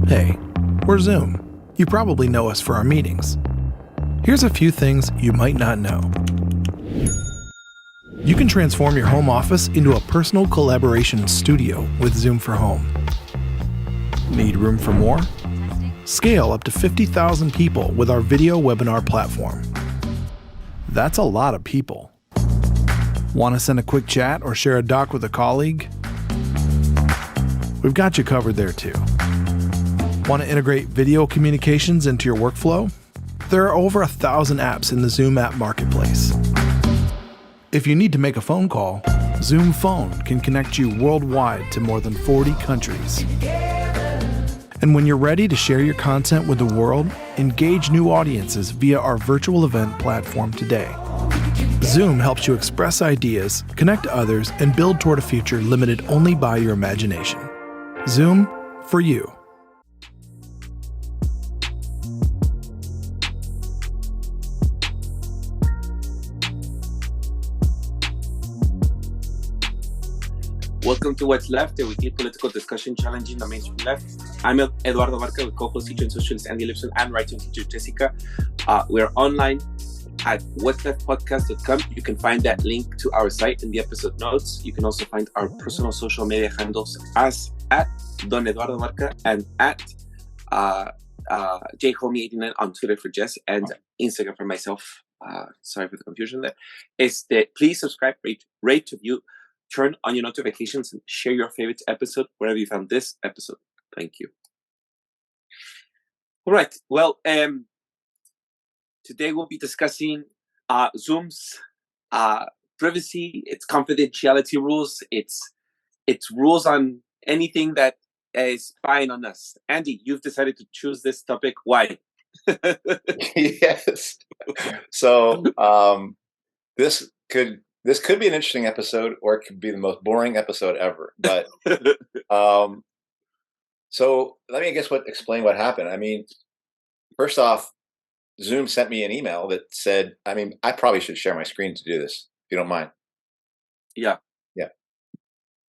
Hey, we're Zoom. You probably know us for our meetings. Here's a few things you might not know. You can transform your home office into a personal collaboration studio with Zoom for Home. Need room for more? Scale up to 50,000 people with our video webinar platform. That's a lot of people. Want to send a quick chat or share a doc with a colleague? We've got you covered there too. Want to integrate video communications into your workflow? There are over 1,000 apps in the Zoom app marketplace. If you need to make a phone call, Zoom Phone can connect you worldwide to more than 40 countries. And when you're ready to share your content with the world, engage new audiences via our virtual event platform today. Zoom helps you express ideas, connect to others, and build toward a future limited only by your imagination. Zoom for you. Welcome to What's Left, a weekly political discussion challenging the mainstream left. I'm Eduardo Barca with co-host teacher and socialist Andy Lipson and writing teacher Jessica. We're online at whatsleftpodcast.com. You can find that link to our site in the episode notes. You can also find our personal social media handles as at Don Eduardo Barca and at jhomie89 on Twitter for Jess and Instagram for myself. Sorry for the confusion there. Please subscribe, rate, review, turn on your notifications, and share your favorite episode wherever you found this episode. Thank you. All right. Well, today we'll be discussing Zoom's privacy, its confidentiality rules, its rules on anything that is spying on us. Andy, you've decided to choose this topic. Why? Yes. So this could be an interesting episode, or it could be the most boring episode ever. But so let me explain what happened. I mean, first off, Zoom sent me an email that said, I probably should share my screen to do this, if you don't mind. Yeah. Yeah.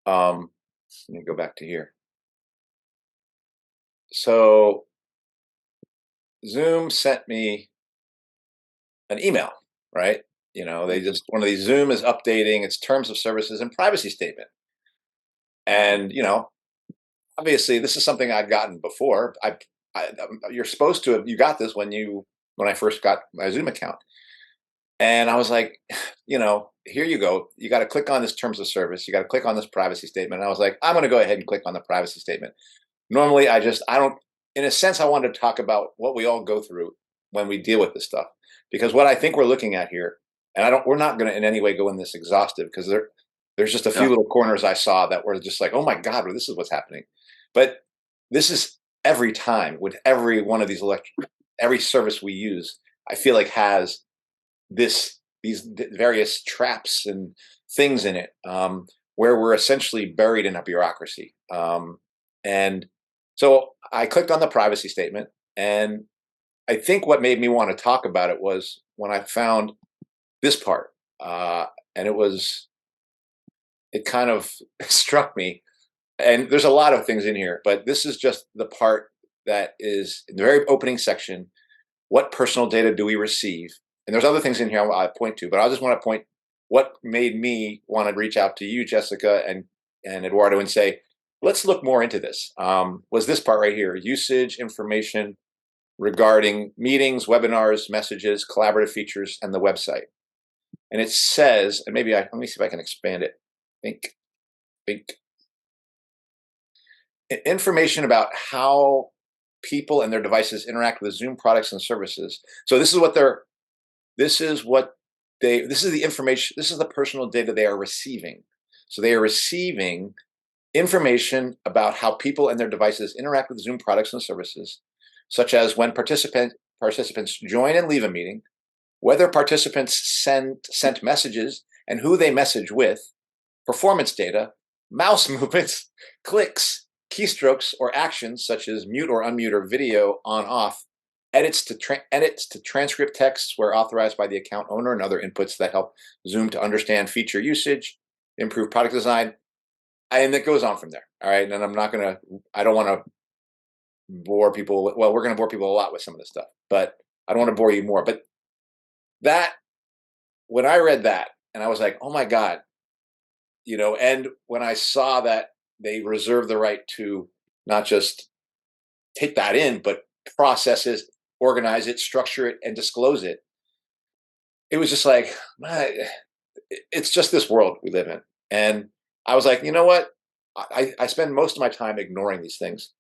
Let me go back to here. So Zoom sent me an email, right? You know, one of these, Zoom is updating its terms of services and privacy statement. And, you know, obviously this is something I'd gotten before. You're supposed to have, you got this when I first got my Zoom account. And I was like, you know, here you go. You got to click on this terms of service. You got to click on this privacy statement. And I was like, I'm going to go ahead and click on the privacy statement. Normally I don't, in a sense, I wanted to talk about what we all go through when we deal with this stuff, because what I think we're looking at here, and we're not going to in any way go in this exhaustive, because there's just a few little corners I saw that were just like, oh my God, well, this is what's happening. But this is every time with every one of these every service we use, I feel like has these various traps and things in it, where we're essentially buried in a bureaucracy. And so I clicked on the privacy statement, and I think what made me want to talk about it was when I found this part, and it kind of struck me. And there's a lot of things in here, but this is just the part that is in the very opening section. What personal data do we receive? And there's other things in here I point to, but I just want to point what made me want to reach out to you, Jessica, and Eduardo, and say, let's look more into this. Was this part right here: usage information regarding meetings, webinars, messages, collaborative features, and the website. And it says, and let me see if I can expand it. Think. Information about how people and their devices interact with Zoom products and services. So this is the information, this is the personal data they are receiving. So they are receiving information about how people and their devices interact with Zoom products and services, such as when participants join and leave a meeting, whether participants sent messages and who they message with, performance data, mouse movements, clicks, keystrokes, or actions such as mute or unmute or video on off, edits to transcript texts where authorized by the account owner, and other inputs that help Zoom to understand feature usage, improve product design, and it goes on from there. All right, and I don't want to bore people. Well, we're going to bore people a lot with some of this stuff, but I don't want to bore you more. But that, when I read that, and I was like, oh my God, and when I saw that they reserve the right to not just take that in, but process it, organize it, structure it, and disclose it, it was just like, it's just this world we live in. And I was like, you know what? I spend most of my time ignoring these things,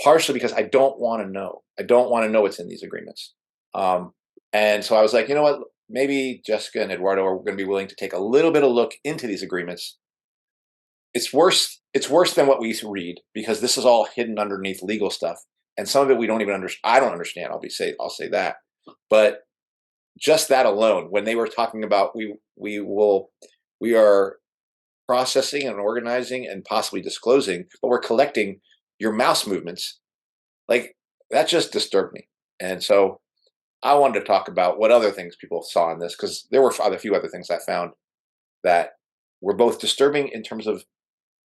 partially because I don't want to know. I don't want to know what's in these agreements. And so I was like, you know what? Maybe Jessica and Eduardo are going to be willing to take a little bit of look into these agreements. It's worse. It's worse than what we read, because this is all hidden underneath legal stuff, and some of it we don't even understand. I don't understand. I'll say that. But just that alone, when they were talking about we are processing and organizing and possibly disclosing, but we're collecting your mouse movements, like, that just disturbed me. And so I wanted to talk about what other things people saw in this, because there were a few other things I found that were both disturbing in terms of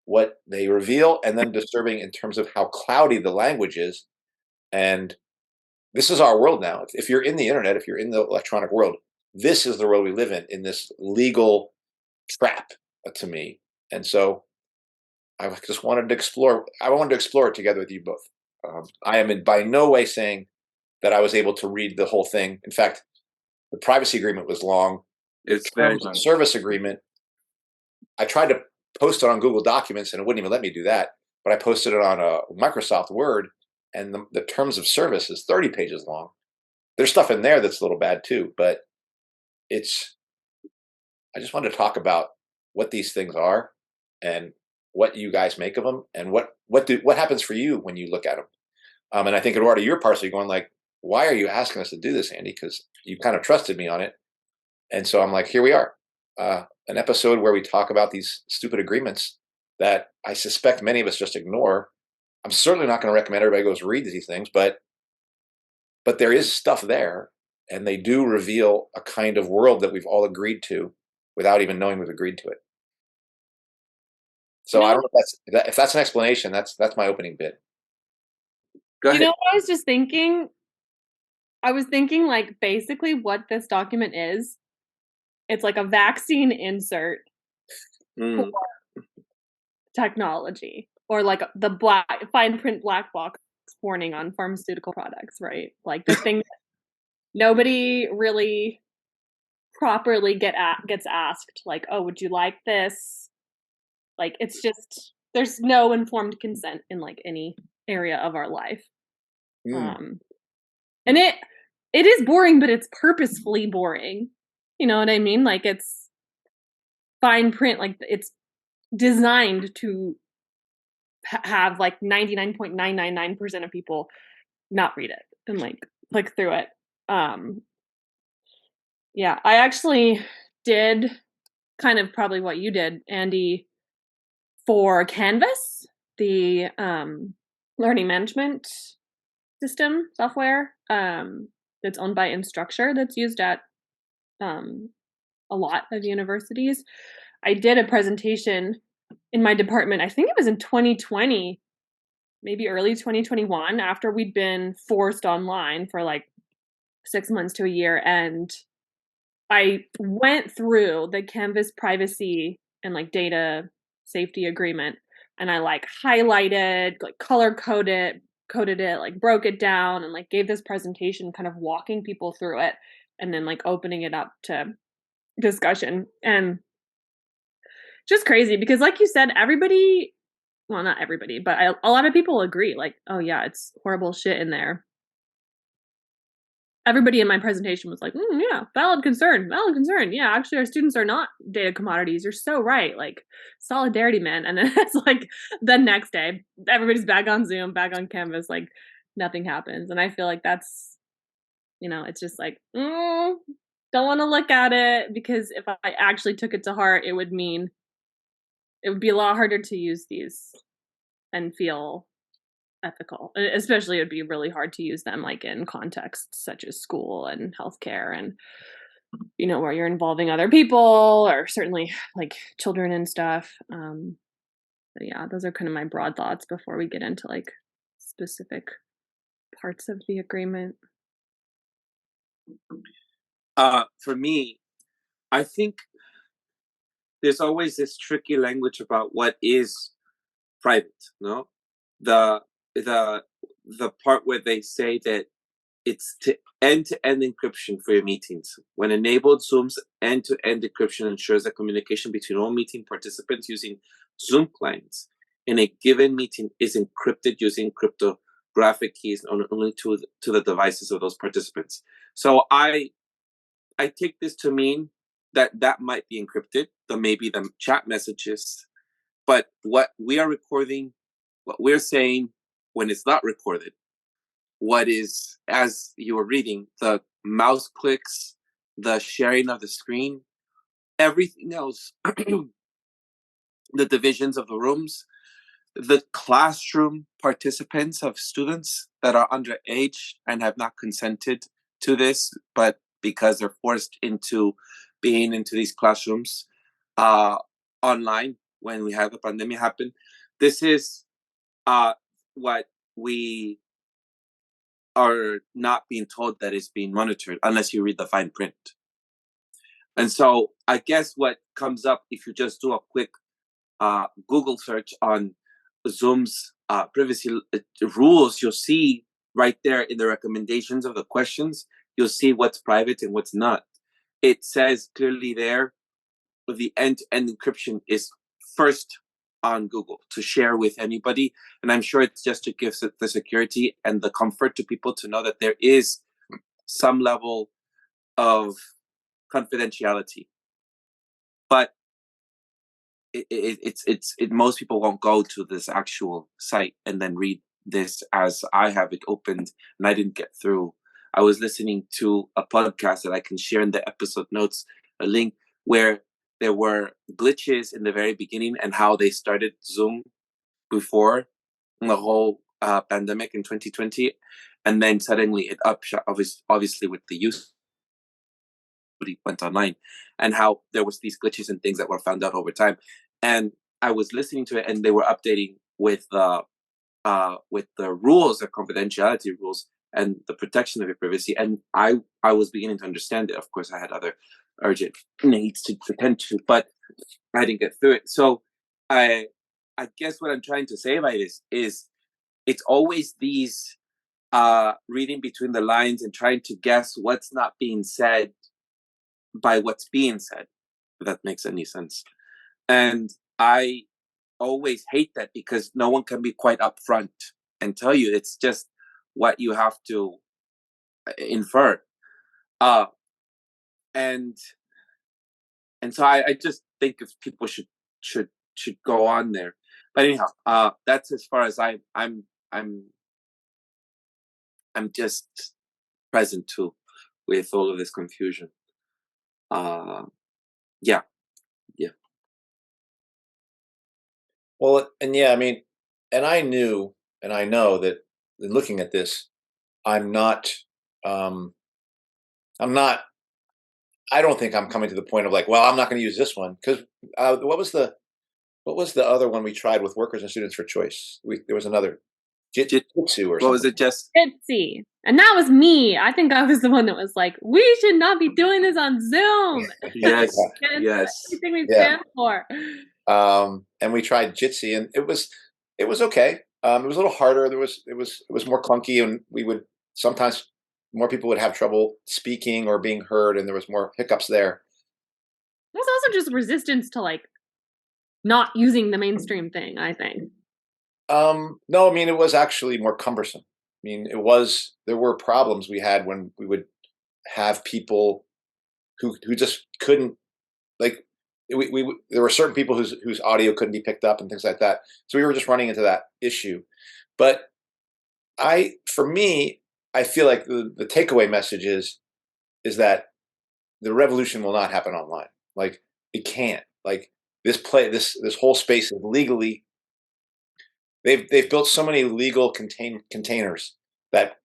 what they reveal, and then disturbing in terms of how cloudy the language is. And this is our world now. If you're in the internet, if you're in the electronic world, this is the world we live in this legal trap, to me. And so I just wanted to explore. I wanted to explore it together with you both. I am by no way saying that I was able to read the whole thing. In fact, the privacy agreement was long. It's very Terms of long. service agreement, I tried to post it on Google Documents and it wouldn't even let me do that. But I posted it on a Microsoft Word, and the terms of service is 30 pages long. There's stuff in there that's a little bad too, but I just wanted to talk about what these things are and what you guys make of them, and what happens for you when you look at them. And I think, Eduardo, you're partially going like, why are you asking us to do this, Andy? Because you kind of trusted me on it. And so I'm like, here we are, an episode where we talk about these stupid agreements that I suspect many of us just ignore. I'm certainly not going to recommend everybody goes read these things, but there is stuff there, and they do reveal a kind of world that we've all agreed to without even knowing we've agreed to it. So I don't know if that's an explanation. That's my opening bit. Go ahead. What I was just thinking? I was thinking, like, basically what this document is, it's like a vaccine insert for technology, or like the fine print black box warning on pharmaceutical products, right? Like the thing that nobody really properly gets asked, like, oh, would you like this? Like, it's just, there's no informed consent in like any area of our life. And it is boring, but it's purposefully boring. You know what I mean? Like, it's fine print, like it's designed to have like 99.999% of people not read it and like click through it. Yeah, I actually did kind of probably what you did, Andy, for Canvas, the learning management system software that's owned by Instructure, that's used at a lot of universities. I did a presentation in my department, I think it was in 2020, maybe early 2021, after we'd been forced online for like 6 months to a year. And I went through the Canvas privacy and like data safety agreement, and I like highlighted, like color coded it, like broke it down, and like gave this presentation kind of walking people through it, and then like opening it up to discussion. And just crazy, because like you said, everybody, well, not everybody, but a lot of people agree, like, oh yeah, it's horrible shit in there. Everybody in my presentation was like, yeah, valid concern. Yeah, actually, our students are not data commodities. You're so right. Like, solidarity, man. And then it's like the next day, everybody's back on Zoom, back on Canvas, like nothing happens. And I feel like that's, it's just like, don't want to look at it, because if I actually took it to heart, it would be a lot harder to use these and feel ethical. Especially, it'd be really hard to use them like in contexts such as school and healthcare, and where you're involving other people, or certainly like children and stuff. But yeah, those are kind of my broad thoughts before we get into like specific parts of the agreement? For me, I think there's always this tricky language about what is private. No, the the part where they say that it's to end-to-end encryption for your meetings. When enabled, Zoom's end-to-end encryption ensures that communication between all meeting participants using Zoom clients in a given meeting is encrypted using cryptographic keys only to the devices of those participants. So I take this to mean that might be encrypted, maybe the chat messages, but what we are recording, what we're saying when it's not recorded, what is, as you were reading, the mouse clicks, the sharing of the screen, everything else, the divisions of the rooms, the classroom participants of students that are underage and have not consented to this, but because they're forced into being into these classrooms online when we had the pandemic happen. This is what we are not being told that is being monitored unless you read the fine print. And so I guess what comes up if you just do a quick Google search on Zoom's privacy rules, you'll see right there in the recommendations of the questions, you'll see what's private and what's not. It says clearly there, the end-to-end encryption is first on Google to share with anybody. And I'm sure it's just to give the security and the comfort to people to know that there is some level of confidentiality. But most people won't go to this actual site and then read this as I have it opened, and I didn't get through. I was listening to a podcast that I can share in the episode notes, a link where there were glitches in the very beginning and how they started Zoom before the whole pandemic in 2020. And then suddenly it upshot, obviously with the use, went online, and how there was these glitches and things that were found out over time. And I was listening to it and they were updating with the rules, the confidentiality rules and the protection of your privacy. And I was beginning to understand it. Of course, I had other urgent needs to attend to, but I didn't get through it. So I guess what I'm trying to say by this is it's always these reading between the lines and trying to guess what's not being said by what's being said, if that makes any sense. And I always hate that because no one can be quite upfront and tell you. It's just what you have to infer. And so I just think if people should go on there. But anyhow, that's as far as I'm just present to with all of this confusion. Yeah. Well, and yeah, I mean, and I knew, and I know that in looking at this, I'm not, I don't think I'm coming to the point of like, well, I'm not going to use this one because what was the other one we tried with workers and students for choice? There was another Jitsu or something. What was it? Just Jitsi. And that was me. I think I was the one that was like, we should not be doing this on Zoom. yes. Everything we stand for. And we tried Jitsi, and it was okay. It was a little harder. It was more clunky, and we would sometimes more people would have trouble speaking or being heard, and there was more hiccups there. It was also just resistance to like not using the mainstream thing, I think. No, I mean, it was actually more cumbersome. I mean, there were problems we had when we would have people who just couldn't, like, there were certain people whose audio couldn't be picked up and things like that. So we were just running into that issue. But for me, I feel like the takeaway message is that the revolution will not happen online. Like, it can't. Like, this whole space is legally, they've built so many legal containers that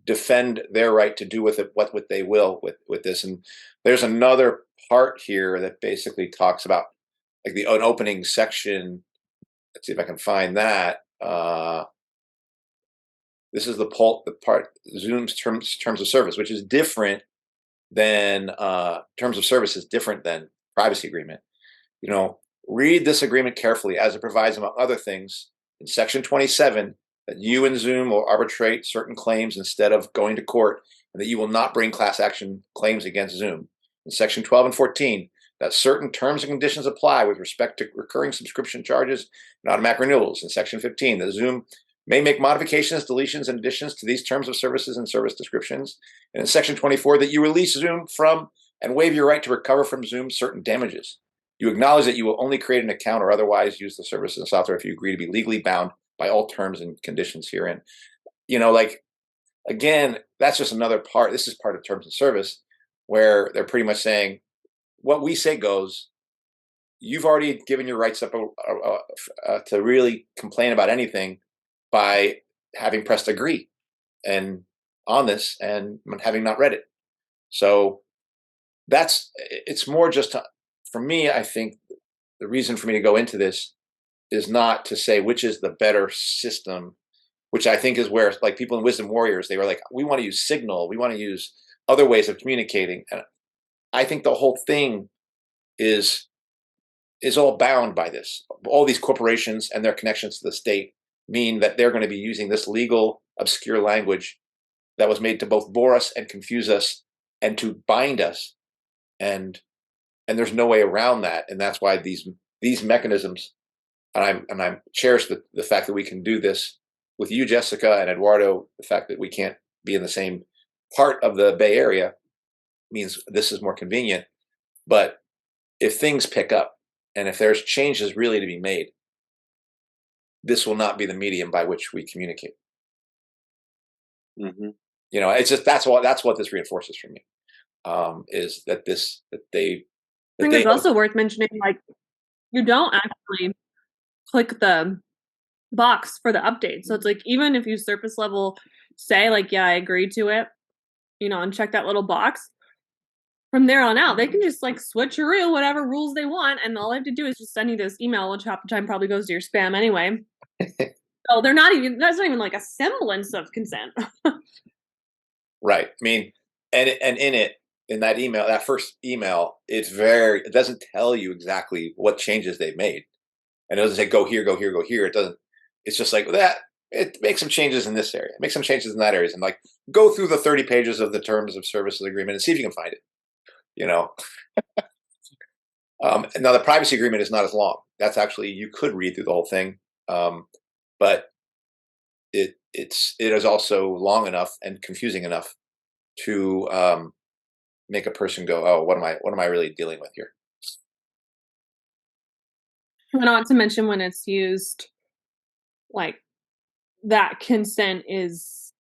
defend their right to do with it what they will with this. And there's another part here that basically talks about like an opening section. Let's see if I can find that. This is the part Zoom's terms of service, which is different than terms of service is different than privacy agreement. Read this agreement carefully, as it provides, among other things, in section 27, that you and Zoom will arbitrate certain claims instead of going to court, and that you will not bring class action claims against Zoom. In section 12 and 14, that certain terms and conditions apply with respect to recurring subscription charges and automatic renewals. In section 15, that Zoom may make modifications, deletions, and additions to these terms of services and service descriptions. And in section 24, that you release Zoom from and waive your right to recover from Zoom certain damages. You acknowledge that you will only create an account or otherwise use the services and software if you agree to be legally bound by all terms and conditions herein. Again, that's just another part. This is part of terms of service, where they're pretty much saying, what we say goes. You've already given your rights up to really complain about anything by having pressed agree and on this and having not read it. So it's more just for me. I think the reason for me to go into this is not to say which is the better system, which I think is where, like, people in Wisdom Warriors, they were like, we want to use Signal, we want to use other ways of communicating. And I think the whole thing is all bound by this. All these corporations and their connections to the state mean that they're going to be using this legal, obscure language that was made to both bore us and confuse us and to bind us. And there's no way around that. And that's why these mechanisms, and I cherish the fact that we can do this with you, Jessica, and Eduardo. The fact that we can't be in the same part of the Bay Area means this is more convenient. But if things pick up and if there's changes really to be made, this will not be the medium by which we communicate. Mm-hmm. It's just that's what this reinforces for me, is that they. I think it's also worth mentioning, like, you don't actually click the box for the update. So it's like, even if you surface level say, like, yeah, I agree to it, and check that little box, from there on out, they can just, like, switcheroo whatever rules they want, and all they have to do is just send you this email, which half the time probably goes to your spam anyway. So that's not even like a semblance of consent. Right. I mean, and in that email, that first email, it doesn't tell you exactly what changes they've made. And it doesn't say, go here, go here, go here. It doesn't, it's just like that. It makes some changes in this area, make some changes in that area, and, like, go through the 30 pages of the terms of services agreement and see if you can find it. Now the privacy agreement is not as long. That's actually, you could read through the whole thing. But it is also long enough and confusing enough to make a person go, oh, what am I really dealing with here? Not to mention, when it's used, like, that consent is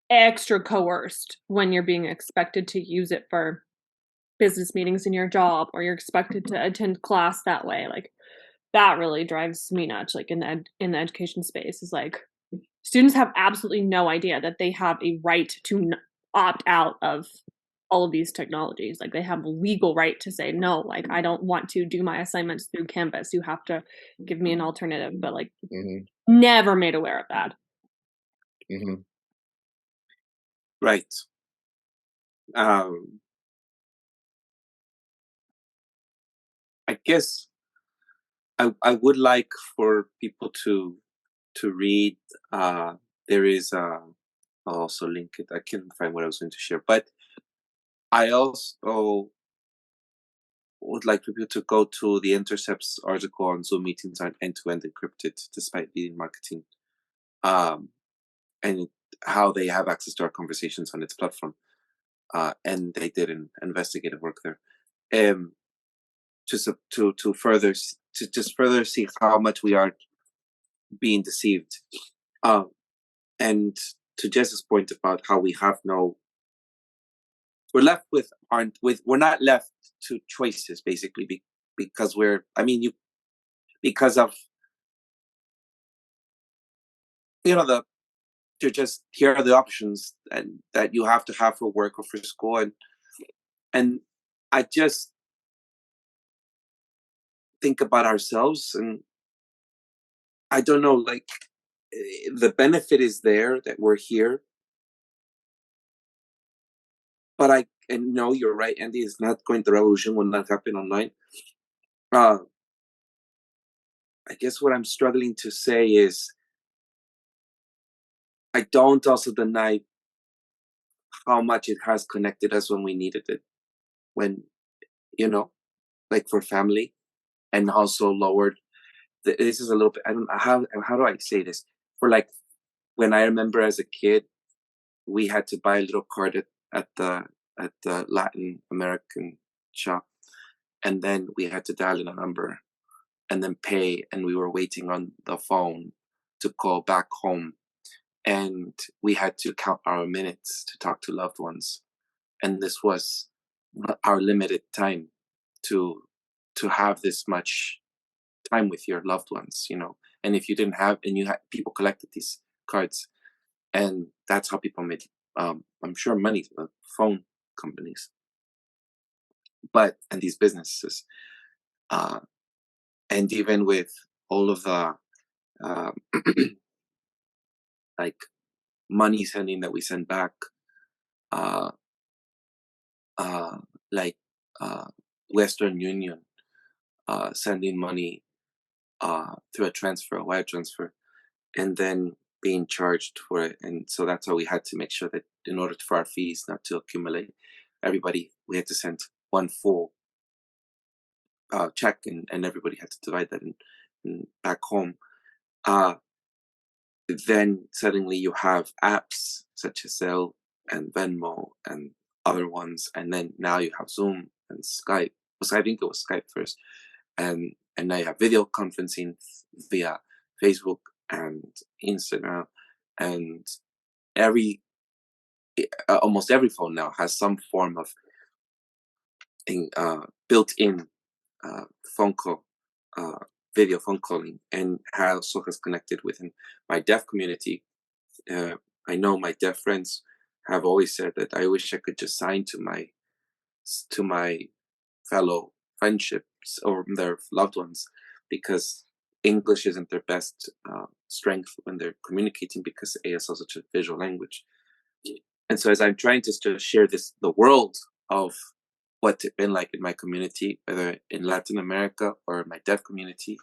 extra coerced when you're being expected to use it for business meetings in your job, or you're expected to attend class that way. Like, that really drives me nuts. Like, in the education space, is like, students have absolutely no idea that they have a right to opt out of all of these technologies. Like, they have a legal right to say, no, like, I don't want to do my assignments through Canvas. You have to give me an alternative. But, like, never made aware of that. Mm-hmm. Right. I guess I would like for people to read. There is I'll also link it. I can't find what I was going to share, but I also would like people to go to the Intercept's article on Zoom meetings are end-to-end encrypted despite leading marketing, and how they have access to our conversations on its platform. And they did an investigative work there, just to further see how much we are being deceived, and to Jess's point about how we have we're not left to choices, basically, because because of you're just, here are the options and that you have to have for work or for school, and I just think about ourselves, and I don't know, like, the benefit is there that we're here. But and no, you're right, Andy. It's not going. The revolution will not happen online. I guess what I'm struggling to say is I don't also deny how much it has connected us when we needed it. When, like for family, and also lowered. This is a little bit. I don't know how do I say this. For like when I remember as a kid, we had to buy a little card at the Latin American shop, and then we had to dial in a number and then pay, and we were waiting on the phone to call back home, and we had to count our minutes to talk to loved ones, and this was our limited time to have this much time with your loved ones, and if you didn't have, and you had, people collected these cards, and that's how people made I'm sure money, phone companies, and these businesses, and even with all of the like money sending that we send back, uh, like Western Union sending money through a wire transfer, and then being charged for it. And so that's how we had to make sure that in order for our fees not to accumulate, we had to send one full check, and everybody had to divide that in back home. Then suddenly you have apps such as Zelle and Venmo and other ones, and then now you have Zoom and Skype. So I think it was Skype first, and now you have video conferencing via Facebook and Instagram, and almost every phone now has some form of built-in phone call, video phone calling, and also has connected within my deaf community. I know my deaf friends have always said that I wish I could just sign to my fellow friendships or their loved ones, because English isn't their best strength when they're communicating, because ASL is such a visual language. And so as I'm trying to just share the world of what's it been like in my community, whether in Latin America or my deaf community,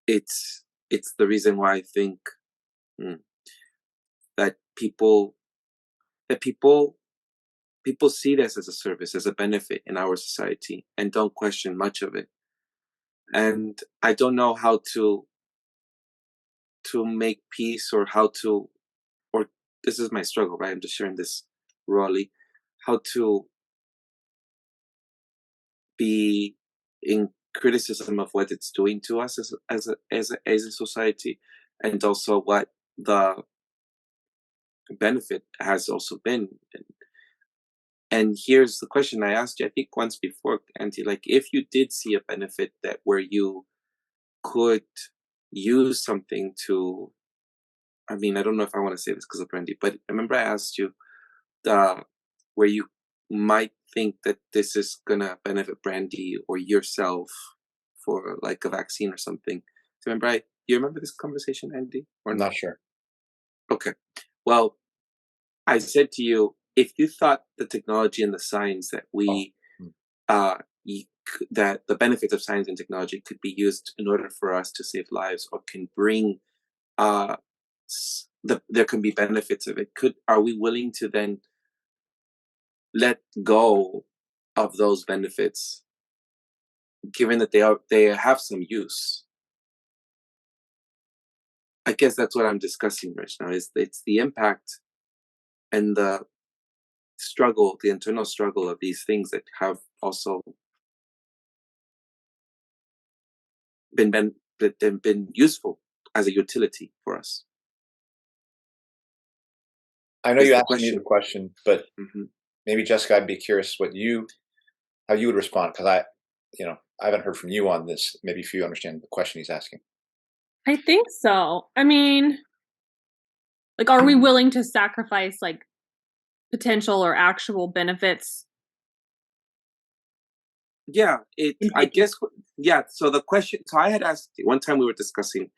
it's the reason why I think that people see this as a service, as a benefit in our society, and don't question much of it. And I don't know how to make peace, or this is my struggle, right? I'm just sharing this rawly, how to be in criticism of what it's doing to us as a society, and also what the benefit has also been. And here's the question I asked you, I think once before, Auntie, like if you did see a benefit that where you could use something to, I mean, I don't know if I want to say this because of Brandy, but I remember I asked you where you might think that this is gonna benefit Brandy or yourself for like a vaccine or something. So you remember this conversation, Andy? Or I'm not sure. Okay. Well, I said to you, if you thought the technology and the science that that the benefits of science and technology could be used in order for us to save lives, or can bring there can be benefits of it, are we willing to then let go of those benefits, given that they have some use? I guess that's what I'm discussing right now. It's the impact and the struggle, the internal struggle of these things that have also been useful as a utility for us. I know you asked me the question, but maybe Jessica, I'd be curious how you would respond, because I haven't heard from you on this. Maybe if you understand the question he's asking. I think so. I mean, like, are we willing to sacrifice like potential or actual benefits Yeah, I guess, yeah. So the question, so I had asked one time we were discussing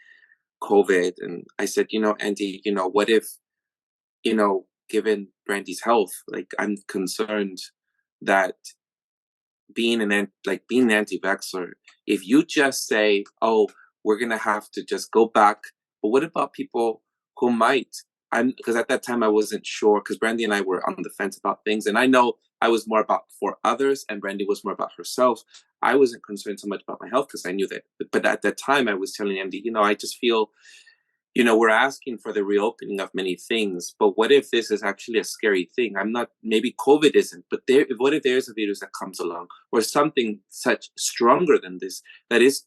COVID, and I said, Andy, what if, given Brandy's health, like I'm concerned that being an anti-vaxxer, if you just say, oh, we're gonna have to just go back, but what about people who might? Because at that time I wasn't sure, because Brandy and I were on the fence about things, and I know I was more about for others, and Brandy was more about herself. I wasn't concerned so much about my health because I knew that. But at that time, I was telling Andy, I just feel, we're asking for the reopening of many things, but what if this is actually a scary thing? Maybe COVID isn't, but what if there's a virus that comes along or something such stronger than this that is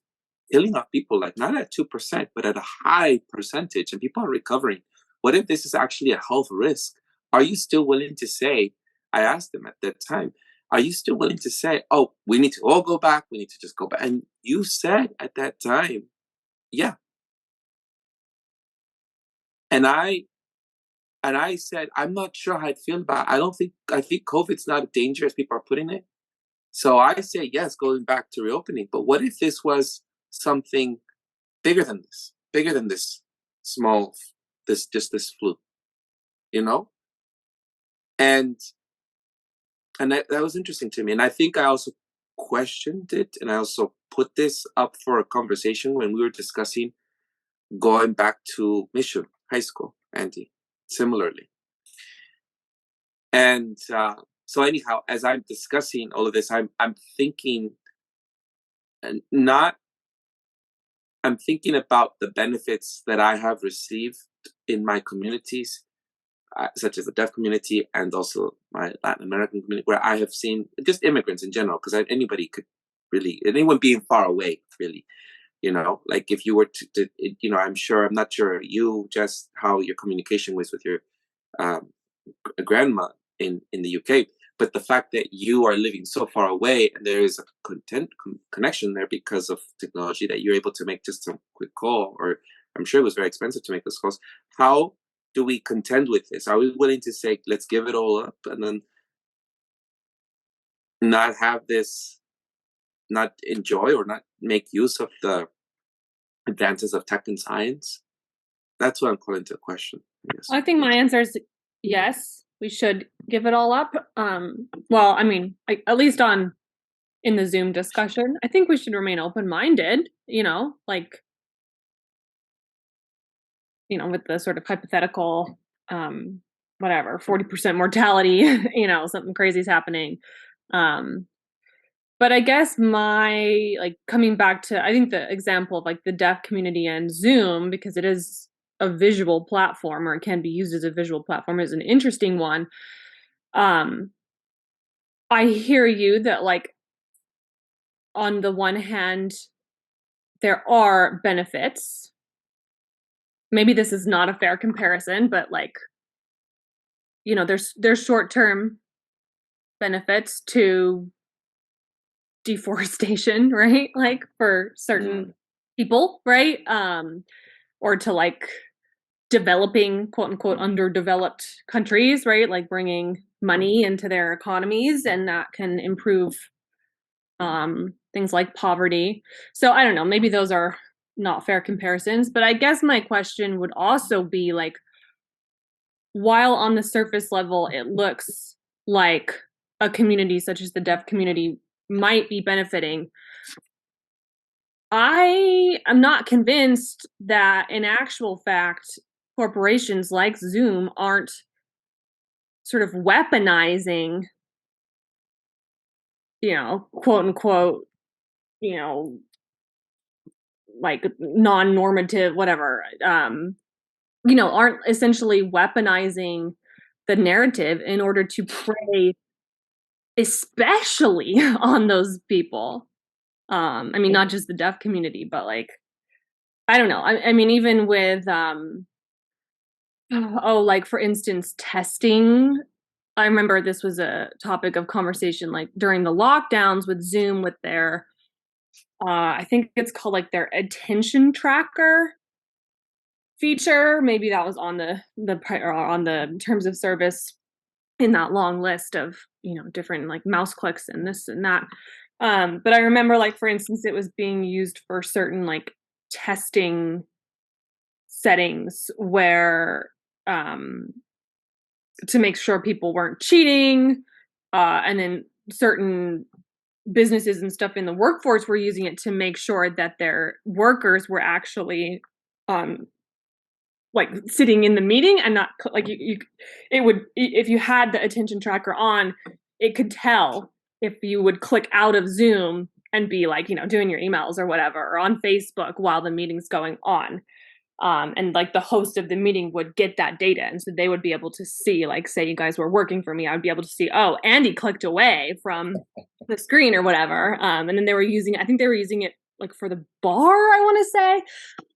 killing off people, like not at 2%, but at a high percentage, and people are recovering? What if this is actually a health risk? Are you still willing to say, I asked them at that time, are you still willing to say, oh, we need to all go back, we need to just go back? And you said at that time, yeah. And I said, I'm not sure how I'd feel about it. I think COVID's not as dangerous as people are putting it. So I say, yes, going back to reopening. But what if this was something bigger than this small, just this flu, And that was interesting to me. And I think I also questioned it. And I also put this up for a conversation when we were discussing going back to Mission High School, Andy, similarly. And so anyhow, as I'm discussing all of this, I'm thinking, I'm thinking about the benefits that I have received in my communities, such as the deaf community and also my Latin American community, where I have seen just immigrants in general, because anyone being far away, really, like if you were to I'm not sure you just how your communication was with your grandma in the UK, but the fact that you are living so far away and there is a connection there because of technology, that you're able to make just a quick call, or I'm sure it was very expensive to make those calls. How do we contend with this? Are we willing to say, let's give it all up and then not have this, not enjoy or not make use of the advances of tech and science? That's what I'm calling into question. I think my answer is yes. We should give it all up. Well, I mean, at least in the Zoom discussion, I think we should remain open-minded, with the sort of hypothetical, whatever, 40% mortality, something crazy is happening. But I guess coming back to, I think the example of the deaf community and Zoom, because it is a visual platform, or it can be used as a visual platform, is an interesting one. I hear you that on the one hand, there are benefits. Maybe this is not a fair comparison, but there's short-term benefits to deforestation, right? For certain people, right? Or to developing, quote unquote, underdeveloped countries, right? Bringing money into their economies, and that can improve things like poverty. So I don't know, maybe those are not fair comparisons, but I guess my question would also be while on the surface level it looks like a community such as the deaf community might be benefiting, I am not convinced that in actual fact corporations like Zoom aren't sort of weaponizing, quote unquote, non-normative, whatever, aren't essentially weaponizing the narrative in order to prey especially on those people. I mean, not just the deaf community, but I don't know. I mean, even with, for instance, testing. I remember this was a topic of conversation, during the lockdowns with Zoom, with their, I think it's called their attention tracker feature. Maybe that was on the terms of service in that long list of, different mouse clicks and this and that. But I remember, like, for instance, it was being used for certain, like, testing settings where, to make sure people weren't cheating, and then certain businesses and stuff in the workforce were using it to make sure that their workers were actually, um, like, sitting in the meeting and not like it would, if you had the attention tracker on, it could tell if you would click out of Zoom and be, like, doing your emails or whatever, or on Facebook while the meeting's going on. And, like, the host of the meeting would get that data, and so they would be able to see, like, say you guys were working for me, I would be able to see, oh, Andy clicked away from the screen or whatever. And then I think they were using it, like, for the bar, I want to say,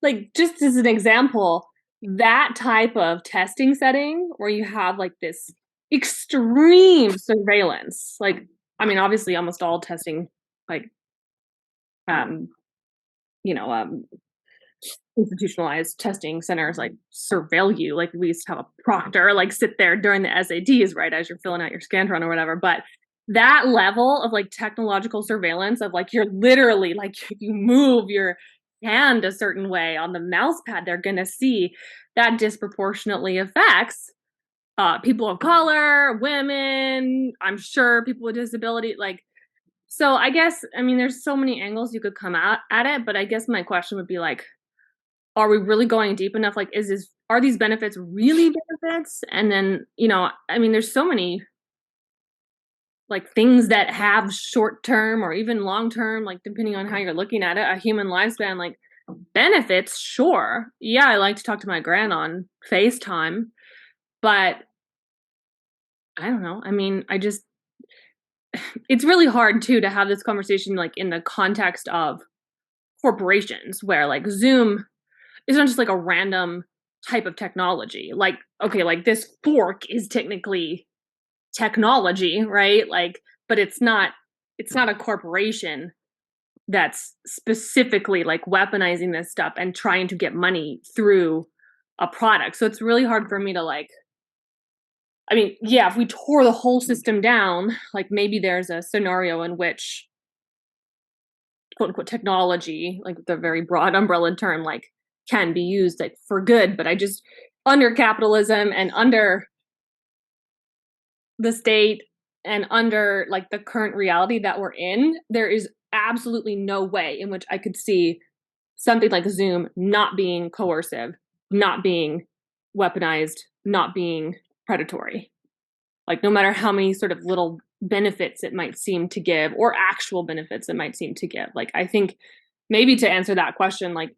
like, just as an example, that type of testing setting where you have, like, this extreme surveillance. Like, I mean, obviously almost all testing, like, um you know um institutionalized testing centers, like, surveil you. Like, we used to have a proctor, like, sit there during the SATs, right, as you're filling out your Scantron or whatever. But that level of, like, technological surveillance of, like, you're literally, like, if you move your hand a certain way on the mouse pad, they're gonna see, that disproportionately affects people of color, women, I'm sure people with disability, like, so I guess, I mean, there's so many angles you could come out at it, but I guess my question would be, like, are we really going deep enough? Like, are these benefits really benefits? And then, I mean, there's so many, like, things that have short term or even long term, like, depending on how you're looking at it, a human lifespan, like, benefits, sure. Yeah, I like to talk to my gran on FaceTime, but I don't know. I mean, it's really hard too to have this conversation, like, in the context of corporations where, like, Zoom, it's not just, like, a random type of technology. Like, okay, like, this fork is technically technology, right? Like, but it's not a corporation that's specifically, like, weaponizing this stuff and trying to get money through a product. So it's really hard for me to, like, I mean, yeah, if we tore the whole system down, like, maybe there's a scenario in which, quote unquote, technology, like the very broad umbrella term, like, can be used, like, for good. But I just, under capitalism and under the state and under, like, the current reality that we're in, there is absolutely no way in which I could see something like Zoom not being coercive, not being weaponized, not being predatory. Like, no matter how many sort of little benefits it might seem to give, or actual benefits it might seem to give. Like, I think maybe to answer that question, like,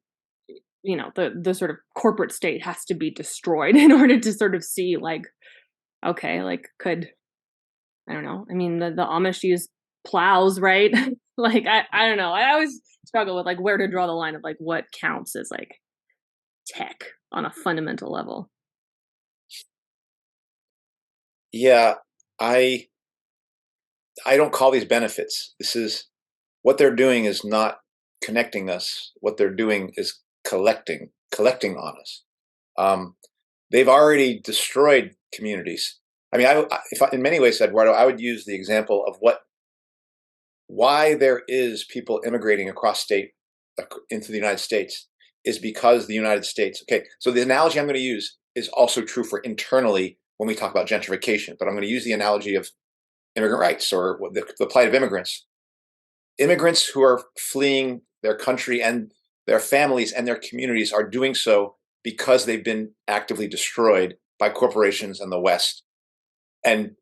the sort of corporate state has to be destroyed in order to sort of see, like, okay, like, I don't know. I mean, the Amish use plows, right? Like, I don't know. I always struggle with, like, where to draw the line of, like, what counts as, like, tech on a fundamental level. Yeah, I don't call these benefits. This is what they're doing is not connecting us. What they're doing is collecting on us. They've already destroyed communities. I mean, in many ways, Eduardo, I would use the example of why there is people immigrating across state into the United States is because the United States. Okay, so the analogy I'm going to use is also true for internally when we talk about gentrification, but I'm going to use the analogy of immigrant rights or the plight of immigrants. Immigrants who are fleeing their country and their families and their communities are doing so because they've been actively destroyed by corporations in the West. And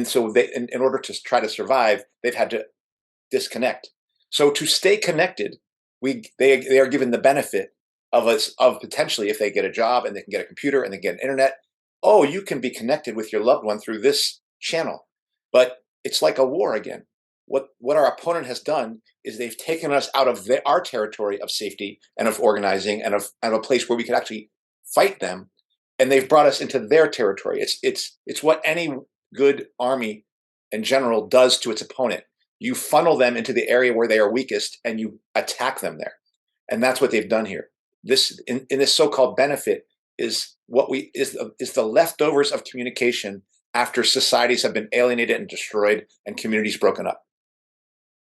so in order to try to survive, they've had to disconnect. So to stay connected, they are given the benefit of potentially, if they get a job and they can get a computer and they get an internet, oh, you can be connected with your loved one through this channel. But it's like a war again. What our opponent has done is they've taken us out of our territory of safety and of organizing and of a place where we could actually fight them, and they've brought us into their territory. It's what any good army and general does to its opponent. You funnel them into the area where they are weakest and you attack them there, and that's what they've done here. This in this so-called benefit is the leftovers of communication after societies have been alienated and destroyed and communities broken up.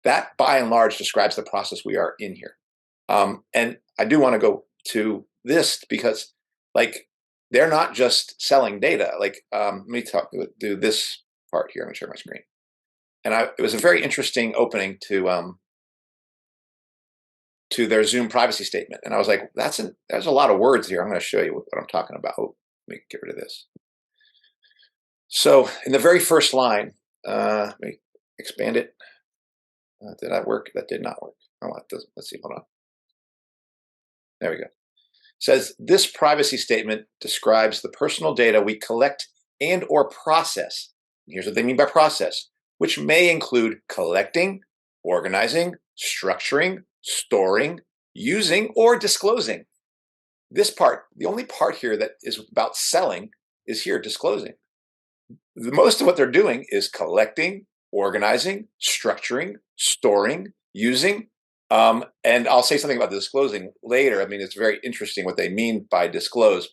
that by and large describes the process we are in here. And I do want to go to this because, like, they're not just selling data. Like, let me do this part here. I'm going to share my screen. And it was a very interesting opening to their Zoom privacy statement. And I was like, there's a lot of words here. I'm going to show you what I'm talking about. Let me get rid of this. So in the very first line, let me expand it. Did that work? That did not work. Oh, it doesn't. Let's see. Hold on. There we go. It says this privacy statement describes the personal data we collect and or process. Here's what they mean by process, which may include collecting, organizing, structuring, storing, using, or disclosing. This part, the only part here that is about selling, is here disclosing. Most of what they're doing is collecting, organizing, structuring, storing, using. And I'll say something about the disclosing later. I mean, it's very interesting what they mean by disclose.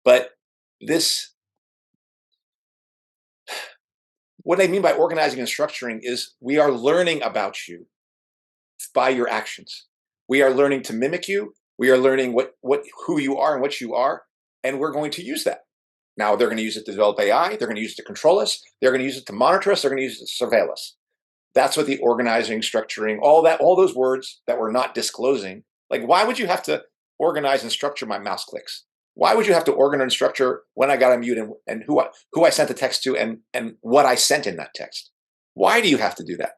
But what they mean by organizing and structuring is we are learning about you by your actions. We are learning to mimic you. We are learning who you are and what you are, and we're going to use that. Now, they're going to use it to develop AI. They're going to use it to control us. They're going to use it to monitor us. They're going to use it to surveil us. That's what the organizing, structuring, all those words that we're not disclosing. Like, why would you have to organize and structure my mouse clicks? Why would you have to organize and structure when I got a mute and who I sent the text to and what I sent in that text? Why do you have to do that?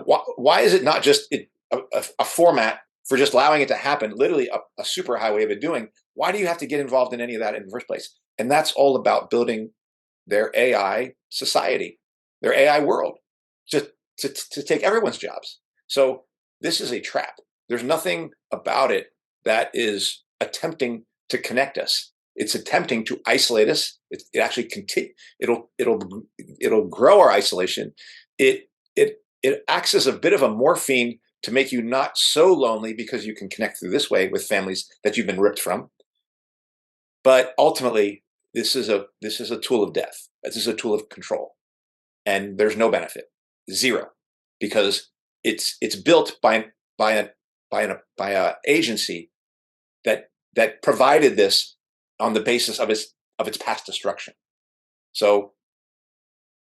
Why is it not just a format for just allowing it to happen, literally a super highway of it doing? Why do you have to get involved in any of that in the first place? And that's all about building their AI society, their AI world, to take everyone's jobs. So this is a trap. There's nothing about it that is attempting to connect us. It's attempting to isolate us. It actually it'll grow our isolation. It acts as a bit of a morphine to make you not so lonely because you can connect through this way with families that you've been ripped from. But ultimately, this is a tool of death. This is a tool of control, and there's no benefit, zero, because it's built by an agency that provided this on the basis of its past destruction. So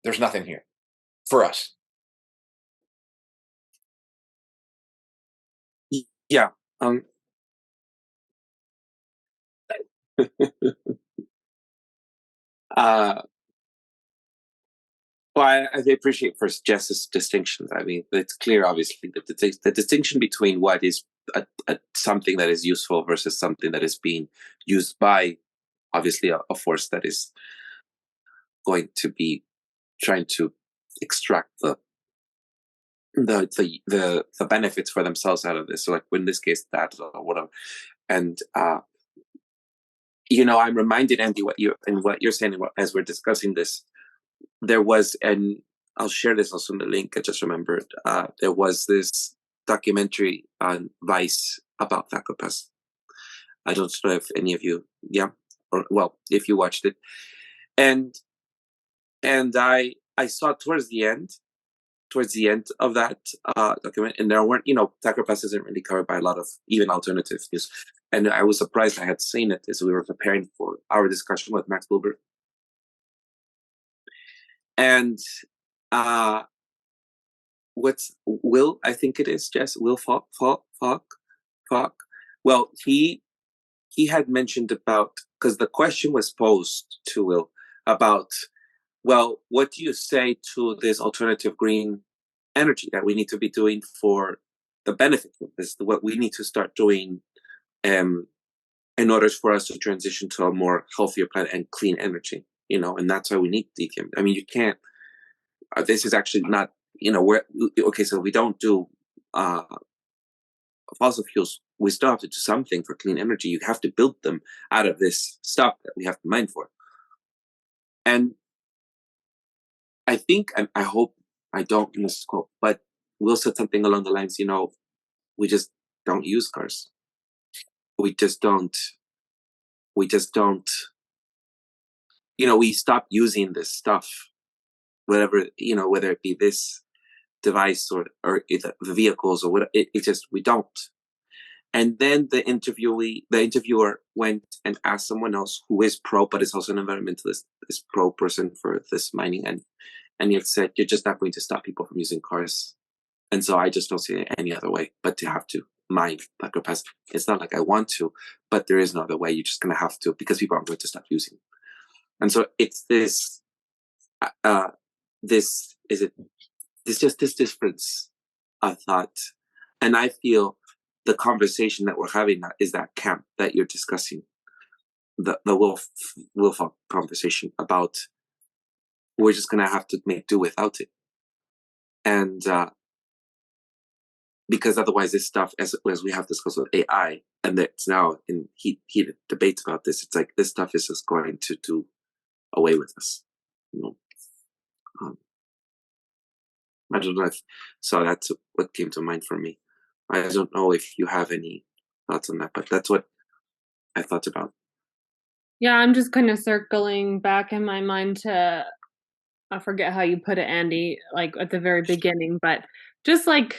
there's nothing here for us. Yeah. Well, I appreciate first Jess's distinctions. I mean, it's clear, obviously, that the distinction between what is something that is useful versus something that is being used by, obviously, a force that is going to be trying to extract the benefits for themselves out of this. So, like, in this case, that or whatever. And I'm reminded, Andy, what you're saying as we're discussing this. There was, and I'll share this also in the link. I just remembered there was this documentary on Vice about Thacker. I don't know if any of you, if you watched it, and I saw towards the end of that document, and there weren't, Thacker isn't really covered by a lot of even alternative news, and I was surprised I had seen it as we were preparing for our discussion with Max Wilbert. And what's Will, I think it is, Jess, Will Falk. Well, he had mentioned about, because the question was posed to Will about, well, what do you say to this alternative green energy that we need to be doing for the benefit of this, what we need to start doing in order for us to transition to a more healthier planet and clean energy, and that's why we need lithium. I mean, you can't, this is actually not, so we don't do fossil fuels, we still have to do something for clean energy. You have to build them out of this stuff that we have to mine for. And I think, and I hope I don't misquote, but Will said something along the lines, we just don't use cars. We don't, we stop using this stuff, whatever, whether it be this device or the vehicles or whatever. It just, we don't. And then the interviewer went and asked someone else who is pro, but is also an environmentalist, is pro person for this mining, and he said, "You're just not going to stop people from using cars." And so I just don't see any other way but to have to mine Thacker Pass. It's not like I want to, but there is no other way. You're just going to have to, because people aren't going to stop using. And so it's this difference of thought. And I feel the conversation that we're having is that camp that you're discussing, the wolf conversation about we're just going to have to make do without it. And because otherwise this stuff, as we have discussed with AI, and it's now in heated debates about this, it's like this stuff is just going to do away with us. You know? I don't know if, so that's what came to mind for me. I don't know if you have any thoughts on that, but that's what I thought about. Yeah, I'm just kind of circling back in my mind to, I forget how you put it, Andy, like at the very beginning, but just like,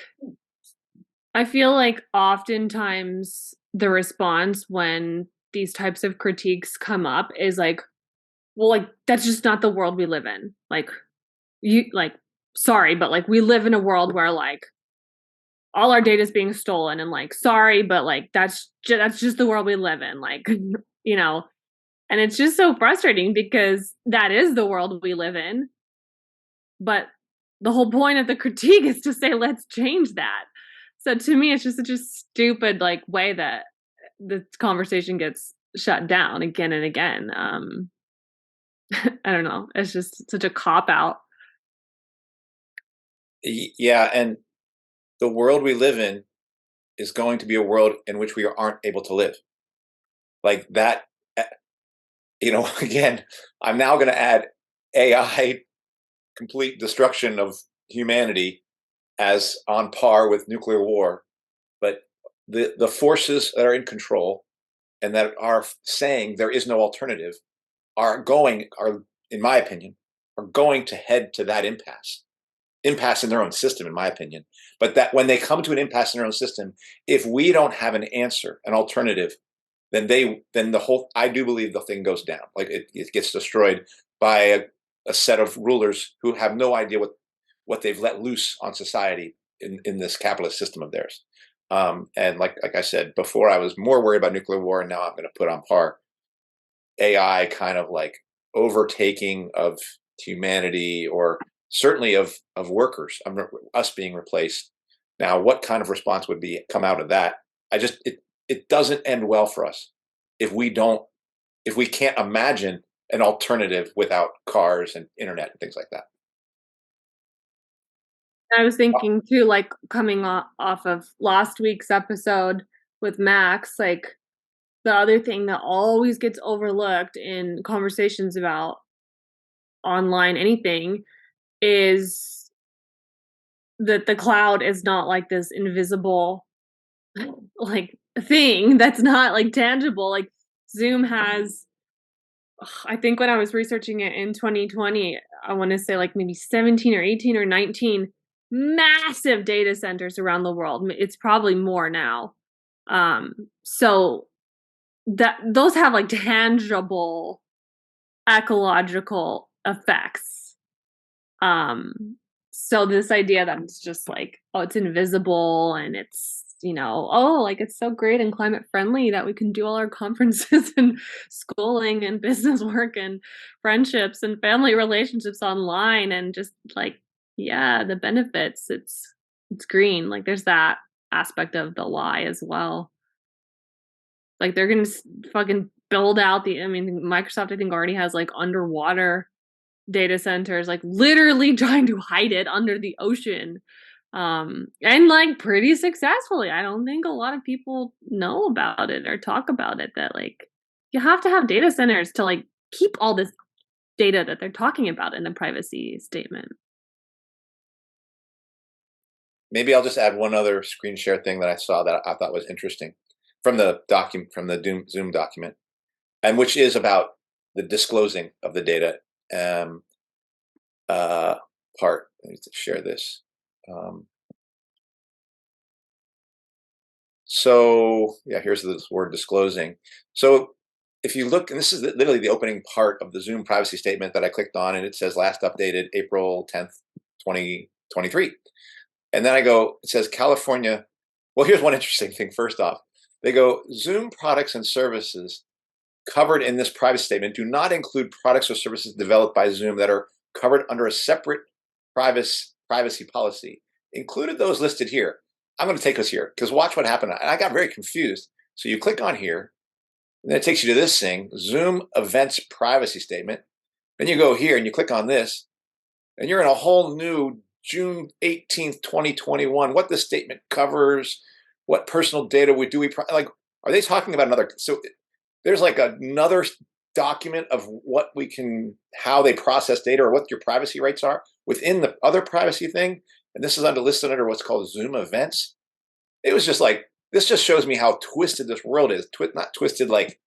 I feel like oftentimes the response when these types of critiques come up is like, well, like, that's just not the world we live in. Like, sorry, but like, we live in a world where like, all our data is being stolen, and like, sorry, but like, that's just the world we live in. Like, you know, and it's just so frustrating because that is the world we live in. But the whole point of the critique is to say, let's change that. So to me, it's just such a stupid like way that the conversation gets shut down again and again. I don't know. It's just such a cop out. Yeah, and the world we live in is going to be a world in which we aren't able to live. Like that, again, I'm now going to add AI complete destruction of humanity as on par with nuclear war. But the forces that are in control and that are saying there is no alternative are, in my opinion, are going to head to that impasse in their own system, in my opinion. But that when they come to an impasse in their own system, if we don't have an answer, an alternative, then I do believe the thing goes down. Like it gets destroyed by a set of rulers who have no idea what they've let loose on society in this capitalist system of theirs. And like I said before, I was more worried about nuclear war, and now I'm going to put on par AI kind of like overtaking of humanity, or certainly of workers, us being replaced. Now, what kind of response would come out of that? It doesn't end well for us if we can't imagine an alternative without cars and internet and things like that. I was thinking too, like coming off of last week's episode with Max, like the other thing that always gets overlooked in conversations about online anything is that the cloud is not like this invisible like thing that's not like tangible. Like Zoom has, I think when I was researching it in 2020, I want to say like maybe 17 or 18 or 19 massive data centers around the world. It's probably more now. So that those have like tangible ecological effects. So this idea that it's just like, oh, it's invisible and it's, like it's so great and climate friendly that we can do all our conferences and schooling and business work and friendships and family relationships online, and just like, yeah, the benefits, it's green. Like there's that aspect of the lie as well. Like they're going to fucking build out Microsoft, I think, already has like underwater data centers, like literally trying to hide it under the ocean. And like pretty successfully. I don't think a lot of people know about it or talk about it, that like you have to have data centers to like keep all this data that they're talking about in the privacy statement. Maybe I'll just add one other screen share thing that I saw that I thought was interesting from the Zoom document, and which is about the disclosing of the data part. Let me share this. So yeah, here's this word disclosing. So if you look, and this is literally the opening part of the Zoom privacy statement that I clicked on, and it says last updated April 10th, 2023. And then I go, it says California. Well, here's one interesting thing. First off, they go, Zoom products and services covered in this privacy statement do not include products or services developed by Zoom that are covered under a separate privacy policy. Included those listed here. I'm going to take us here because watch what happened. And I got very confused. So you click on here, and then it takes you to this thing, Zoom Events Privacy Statement. Then you go here and you click on this, and you're in a whole new June 18th, 2021, what the statement covers, what personal data like, are they talking about another? So there's like another document of what how they process data or what your privacy rights are within the other privacy thing. And this is listed under what's called Zoom Events. It was just like, this just shows me how twisted this world is. Not twisted like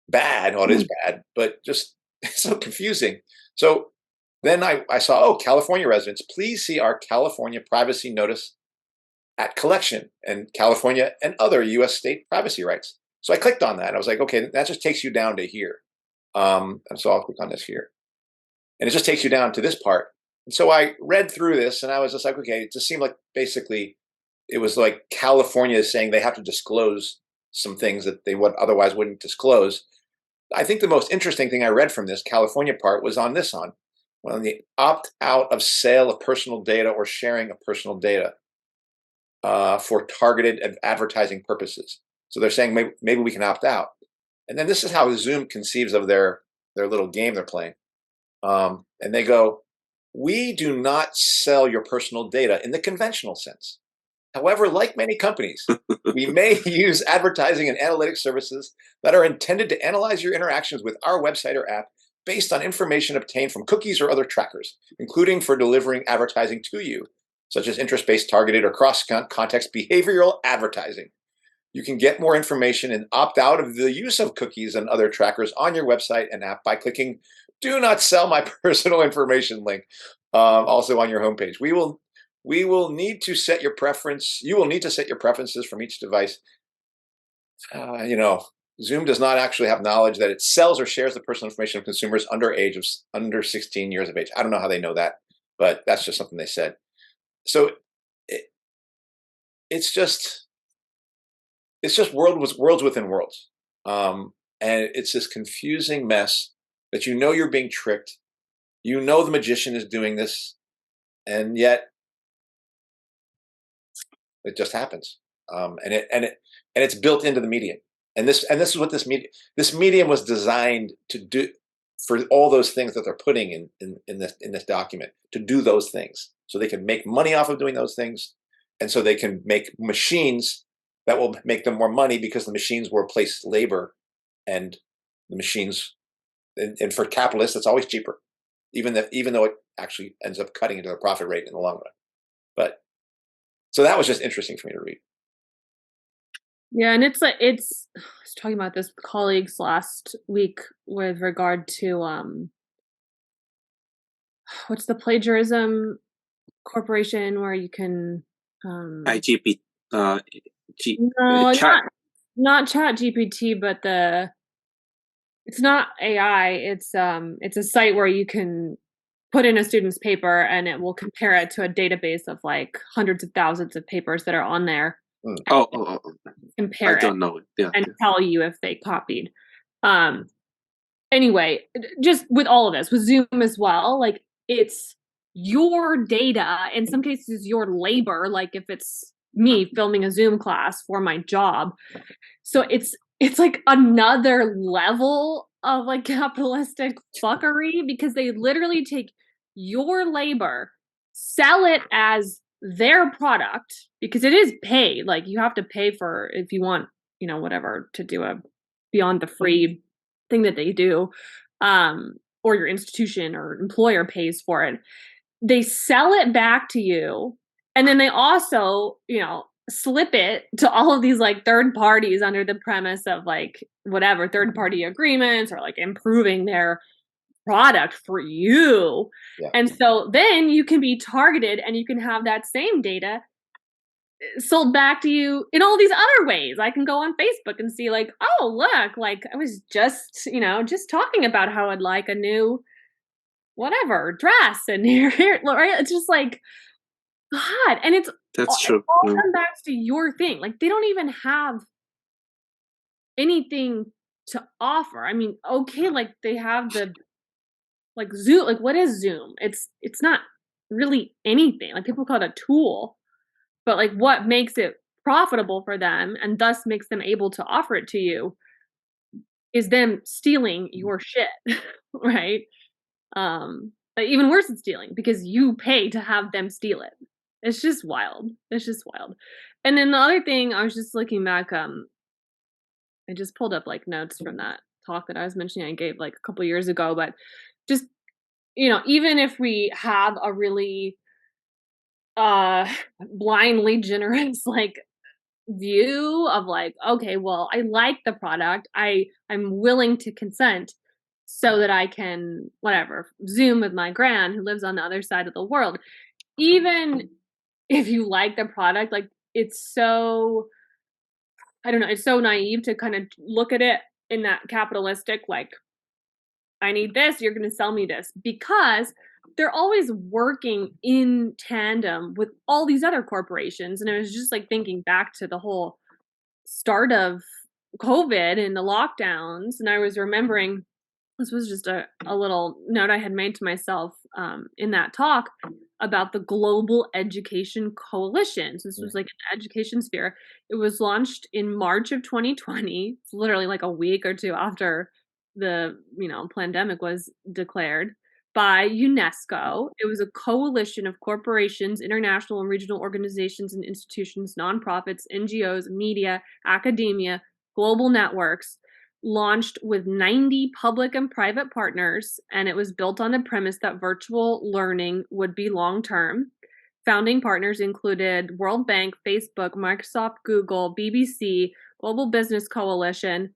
bad, well, it is bad, but just it's so confusing. So then I saw, oh, California residents, please see our California privacy notice at collection and California and other US state privacy rights. So I clicked on that. I was like, okay, that just takes you down to here. And so I'll click on this here. And it just takes you down to this part. And so I read through this and I was just like, okay, it just seemed like basically it was like California is saying they have to disclose some things that they would otherwise wouldn't disclose. I think the most interesting thing I read from this California part was on the opt out of sale of personal data or sharing of personal data for targeted advertising purposes. So they're saying maybe we can opt out. And then this is how Zoom conceives of their little game they're playing. And they go, we do not sell your personal data in the conventional sense. However, like many companies, we may use advertising and analytics services that are intended to analyze your interactions with our website or app based on information obtained from cookies or other trackers, including for delivering advertising to you, such as interest-based targeted or cross-context behavioral advertising. You can get more information and opt out of the use of cookies and other trackers on your website and app by clicking "Do not sell my personal information" link, also on your homepage. We will need to set your preference. You will need to set your preferences from each device. Zoom does not actually have knowledge that it sells or shares the personal information of consumers under 16 years of age. I don't know how they know that, but that's just something they said. So it's just worlds within worlds. And it's this confusing mess that you're being tricked. The magician is doing this, and yet it just happens. And it's built into the medium. And this is what this medium was designed to do, for all those things that they're putting in this document, to do those things, so they can make money off of doing those things, and so they can make machines that will make them more money, because the machines will replace labor, and the machines, and for capitalists, it's always cheaper, even though it actually ends up cutting into their profit rate in the long run. But so that was just interesting for me to read. Yeah, and it's I was talking about this with colleagues last week with regard to what's the plagiarism corporation where you can IGP no, chat. not Chat GPT, but it's not AI. It's a site where you can put in a student's paper and it will compare it to a database of like hundreds of thousands of papers that are on there. Compare I don't know it. Yeah, and tell you if they copied. Anyway, just with all of this, with Zoom as well, like it's your data, in some cases your labor, like if it's me filming a Zoom class for my job. So it's like another level of like capitalistic fuckery, because they literally take your labor, sell it as their product, because it is paid. Like you have to pay for, if you want, whatever, to do a beyond the free thing that they do, or your institution or employer pays for it. They sell it back to you, and then they also, slip it to all of these like third parties under the premise of like whatever third party agreements or like improving their product for you. Yeah. And so then you can be targeted and you can have that same data sold back to you in all these other ways. I can go on Facebook and see like, oh, look, like I was just, just talking about how I'd like a new whatever dress and here, right? It's just like, God. And That's true. it all comes back to your thing. Like they don't even have anything to offer. I mean, okay, like they have the like Zoom. Like what is Zoom? It's not really anything. Like people call it a tool. But like what makes it profitable for them and thus makes them able to offer it to you is them stealing your shit, right? Even worse than stealing because you pay to have them steal it. It's just wild. It's just wild. And then the other thing, I was just looking back, I just pulled up like notes from that talk that I was mentioning I gave like a couple years ago, but just, even if we have a really blindly generous like view of like, okay, well, I like the product, I'm willing to consent so that I can whatever Zoom with my gran who lives on the other side of the world. Even if you like the product, like it's so, I don't know, it's so naive to kind of look at it in that capitalistic like, I need this, you're going to sell me this, because they're always working in tandem with all these other corporations. And I was just like thinking back to the whole start of COVID and the lockdowns. And I was remembering, this was just a little note I had made to myself in that talk about the Global Education Coalition. So this was like an education sphere. It was launched in March of 2020. It's literally like a week or two after the pandemic was declared by UNESCO. It was a coalition of corporations, international and regional organizations and institutions, nonprofits, NGOs, media, academia, global networks, launched with 90 public and private partners, and it was built on the premise that virtual learning would be long-term. Founding partners included World Bank, Facebook, Microsoft, Google, BBC, Global Business Coalition,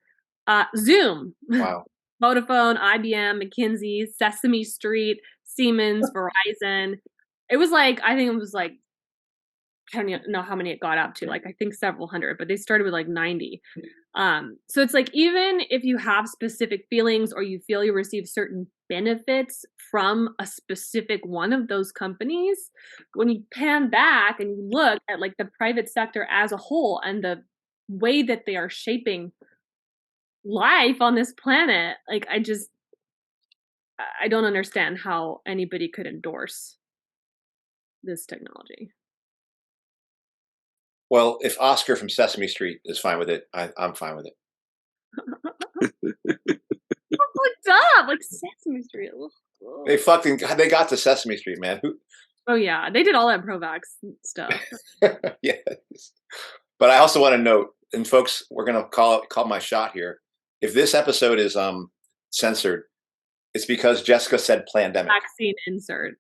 Zoom. Wow. Vodafone, IBM, McKinsey, Sesame Street, Siemens, Verizon. It was like, I think it was like, I don't know how many it got up to, like I think several hundred, but they started with like 90. So it's like, even if you have specific feelings or you feel you receive certain benefits from a specific one of those companies, when you pan back and you look at like the private sector as a whole and the way that they are shaping life on this planet, like I don't understand how anybody could endorse this technology. Well, if Oscar from Sesame Street is fine with it, I'm fine with it. Looked up like Sesame Street. Ugh. They got to Sesame Street, man. Oh yeah, they did all that pro-vax stuff. Yes. But I also want to note, and folks, we're gonna call my shot here. If this episode is censored, it's because Jessica said plandemic. Vaccine insert.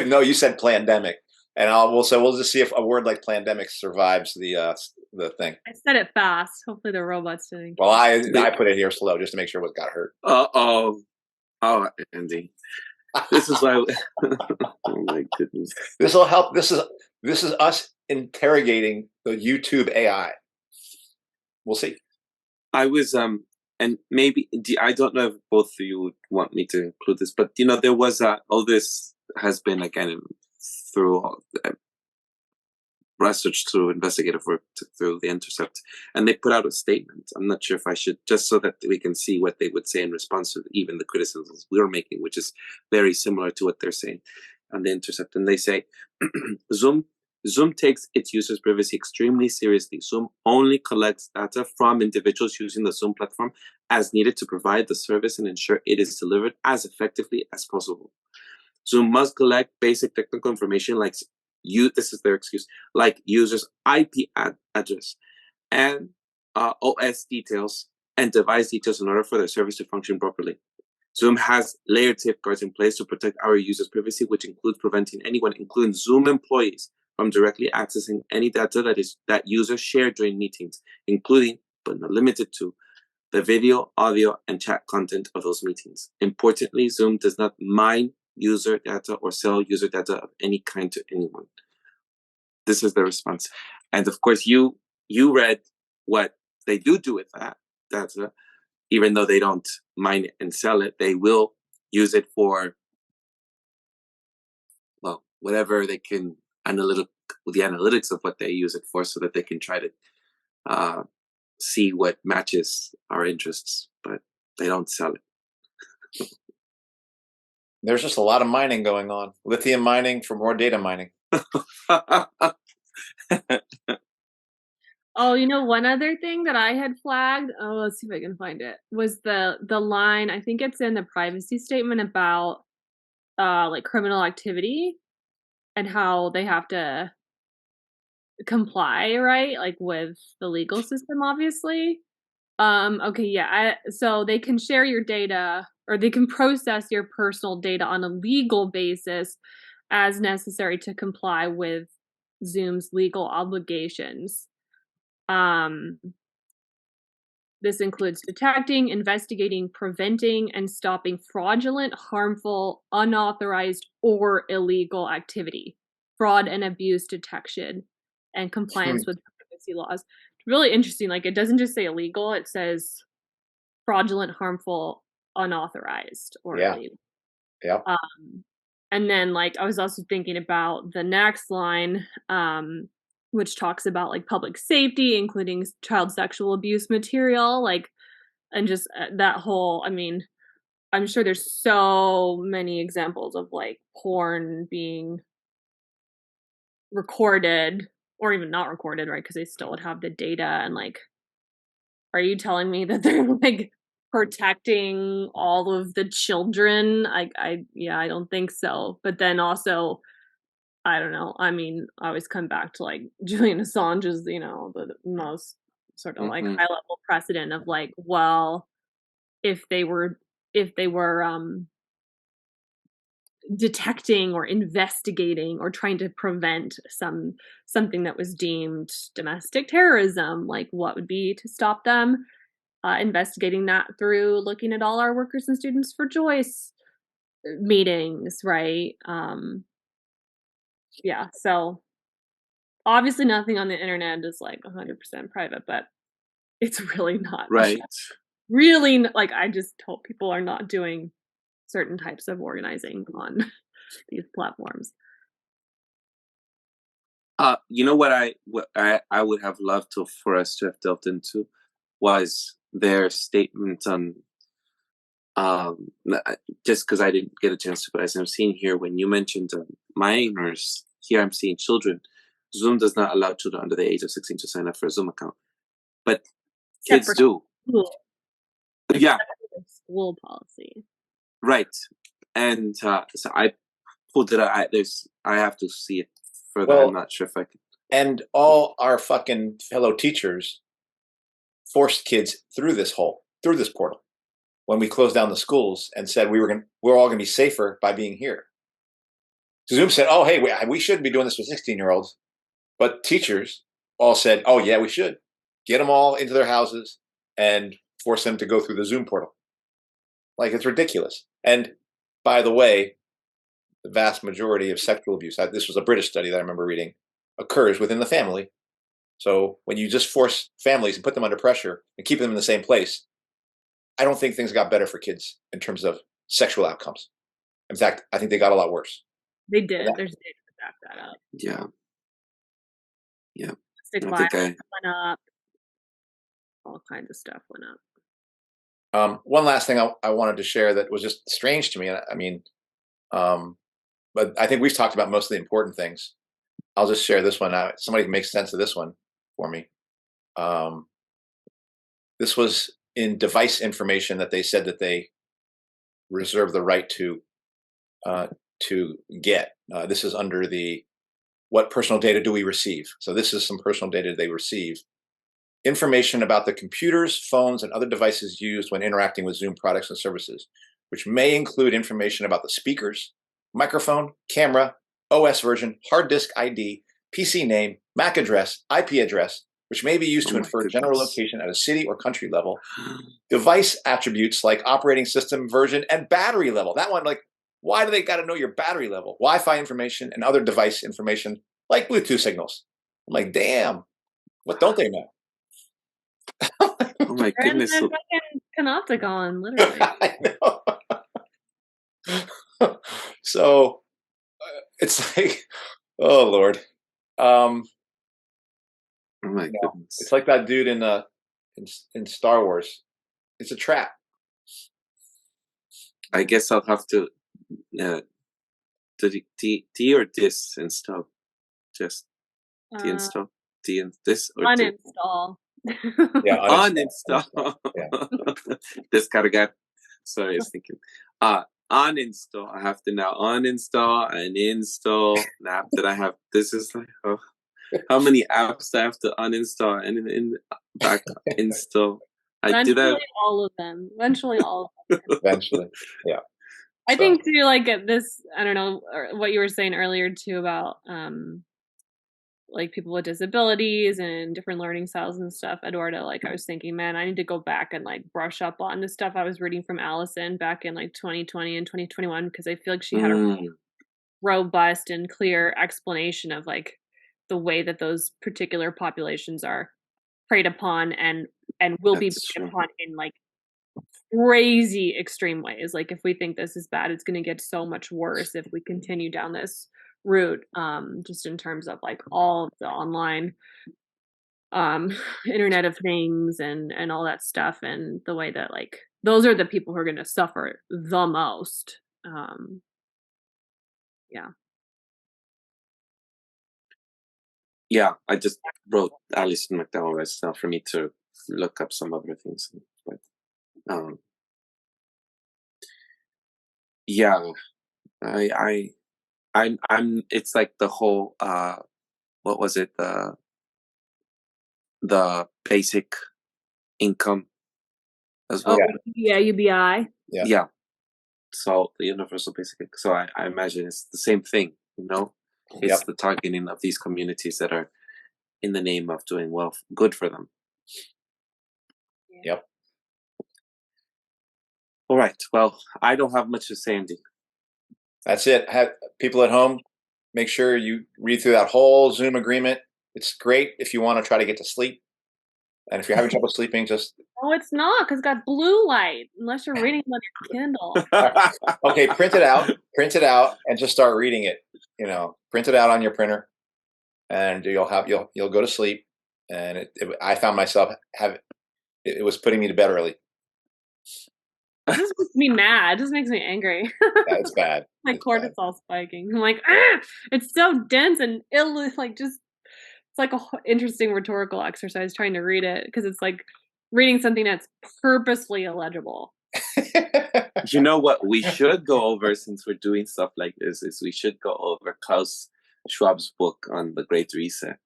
No, you said plandemic, and we'll just see if a word like plandemic survives the thing. I said it fast. Hopefully the robots didn't. Well, I put it here slow just to make sure what got hurt. Oh, Andy, this is why. Oh my goodness. This will help. This is us interrogating the YouTube AI. We'll see. I was and maybe I don't know if both of you would want me to include this, but there was all this has been again through research, through investigative work, through The Intercept, and they put out a statement. I'm not sure if I should, just so that we can see what they would say in response to even the criticisms we're making, which is very similar to what they're saying on The Intercept. And they say, Zoom takes its users' privacy extremely seriously. Zoom only collects data from individuals using the Zoom platform as needed to provide the service and ensure it is delivered as effectively as possible. Zoom must collect basic technical information like this is their excuse, like users' IP address and OS details and device details in order for their service to function properly. Zoom has layered safeguards in place to protect our users' privacy, which includes preventing anyone, including Zoom employees, from directly accessing any data that users share during meetings, including, but not limited to, the video, audio, and chat content of those meetings. Importantly, Zoom does not mine user data or sell user data of any kind to anyone. This is the response. And of course, you read what they do with that data, even though they don't mine it and sell it. They will use it for, well, whatever they can, with the analytics of what they use it for, so that they can try to see what matches our interests, but they don't sell it. There's just a lot of mining going on. Lithium mining for more data mining. Oh, one other thing that I had flagged, let's see if I can find it, was the line, I think it's in the privacy statement about like criminal activity and how they have to comply, right? Like with the legal system, obviously. Okay, yeah. So they can share your data, or they can process your personal data on a legal basis as necessary to comply with Zoom's legal obligations. This includes detecting, investigating, preventing, and stopping fraudulent, harmful, unauthorized, or illegal activity, fraud and abuse detection, and compliance with privacy laws. It's really interesting. Like, it doesn't just say illegal, it says fraudulent, harmful, unauthorized, or illegal. Yep. And then, like, I was also thinking about the next line, which talks about like public safety, including child sexual abuse material, like, and just that whole, I mean, I'm sure there's so many examples of like porn being recorded or even not recorded, right? Because they still would have the data. And like, are you telling me that they're like protecting all of the children? I don't think so. But then also, I don't know. I mean, I always come back to like Julian Assange is, the most sort of like high level precedent of like, well, if they were detecting or investigating or trying to prevent something that was deemed domestic terrorism, like what would be to stop them investigating that through looking at all our workers and students for choice meetings, right? Yeah, so obviously nothing on the internet is like 100% private, but it's really not. Right. Really, like, I just hope people are not doing certain types of organizing on these platforms. What I would have loved for us to have delved into was their statement on, just because I didn't get a chance to, but as I'm seeing here, when you mentioned minors, here I'm seeing children. Zoom does not allow children under the age of 16 to sign up for a Zoom account, but kids do. School. Yeah. School policy. Right. And so I pulled it out. I have to see it further. Well, I'm not sure if I can. And all our fucking fellow teachers forced kids through this portal when we closed down the schools and said we're all going to be safer by being here. So Zoom said, "Oh, hey, we shouldn't be doing this with 16-year-olds," but teachers all said, "Oh, yeah, we should. Get them all into their houses and force them to go through the Zoom portal." Like, it's ridiculous. And by the way, the vast majority of sexual abuse, this was a British study that I remember reading, occurs within the family. So when you just force families and put them under pressure and keep them in the same place, I don't think things got better for kids in terms of sexual outcomes. In fact, I think they got a lot worse. They did. There's data to back that up. Yeah. Yeah. Domestic violence went up. All kinds of stuff went up. One last thing I wanted to share that was just strange to me. I mean, but I think we've talked about most of the important things. I'll just share this one out. Somebody can make sense of this one for me. This was in device information that they said that they reserve the right to get. This is under the what personal data do we receive? So this is some personal data they receive. Information about the computers, phones, and other devices used when interacting with Zoom products and services, which may include information about the speakers, microphone, camera, OS version, hard disk ID, PC name, MAC address, IP address, which may be used to Oh my infer general goodness. location at a city or country level. Device attributes like operating system version and battery level. That one, like, why do they got to know your battery level? Wi-Fi information and other device information like Bluetooth signals. I'm like, damn, what don't they know? Oh my They're in goodness. the fucking panopticon, literally. I know. So it's like, oh Lord. Oh my You know, goodness. it's like that dude in Star Wars. It's a trap. I guess I'll have to D or dis install. Just deinstall. D and this or Uninstall. Yeah, uninstall. Yeah. This kind of guy. Sorry, I was thinking. Uninstall. I have to now uninstall and install an app that I have. This is like, oh, how many apps do I have to uninstall and back install? I do that. Eventually, all of them. Eventually, all of them. Eventually. Yeah. I think too, like this, I don't know, or what you were saying earlier too about like people with disabilities and different learning styles and stuff. Eduardo, like I was thinking, man, I need to go back and like brush up on the stuff I was reading from Allison back in like 2020 and 2021 because I feel like she had a really robust and clear explanation of like the way that those particular populations are preyed upon and will be preyed upon in like crazy extreme ways. Like if we think this is bad, it's going to get so much worse if we continue down this route, just in terms of like all of the online internet of things and all that stuff, and the way that like those are the people who are going to suffer the most. Yeah, I just wrote Alison McDowell right now for me to look up some other things, but yeah, I'm it's like the whole what was it, the basic income as well. Yeah, UBI. Yeah. So the universal basic income. So I imagine it's the same thing, you know? It's the targeting of these communities that are in the name of doing good for them. Yep. All right. Well, I don't have much to say, Andy. That's it. Have people at home, make sure you read through that whole Zoom agreement. It's great if you want to try to get to sleep. And if you're having trouble sleeping, just... Oh, it's not, because it's got blue light, unless you're reading on your Kindle. Okay, print it out, and just start reading it. You know, print it out on your printer, and you'll go to sleep. And I found myself it was putting me to bed early. This just makes me mad. It just makes me angry. Yeah, it's bad. My It's cortisol spiking. I'm like, ah! It's so dense and it's like a interesting rhetorical exercise trying to read it, because it's like reading something that's purposely illegible. You know what we should go over, since we're doing stuff like this, is we should go over Klaus Schwab's book on the Great Reset.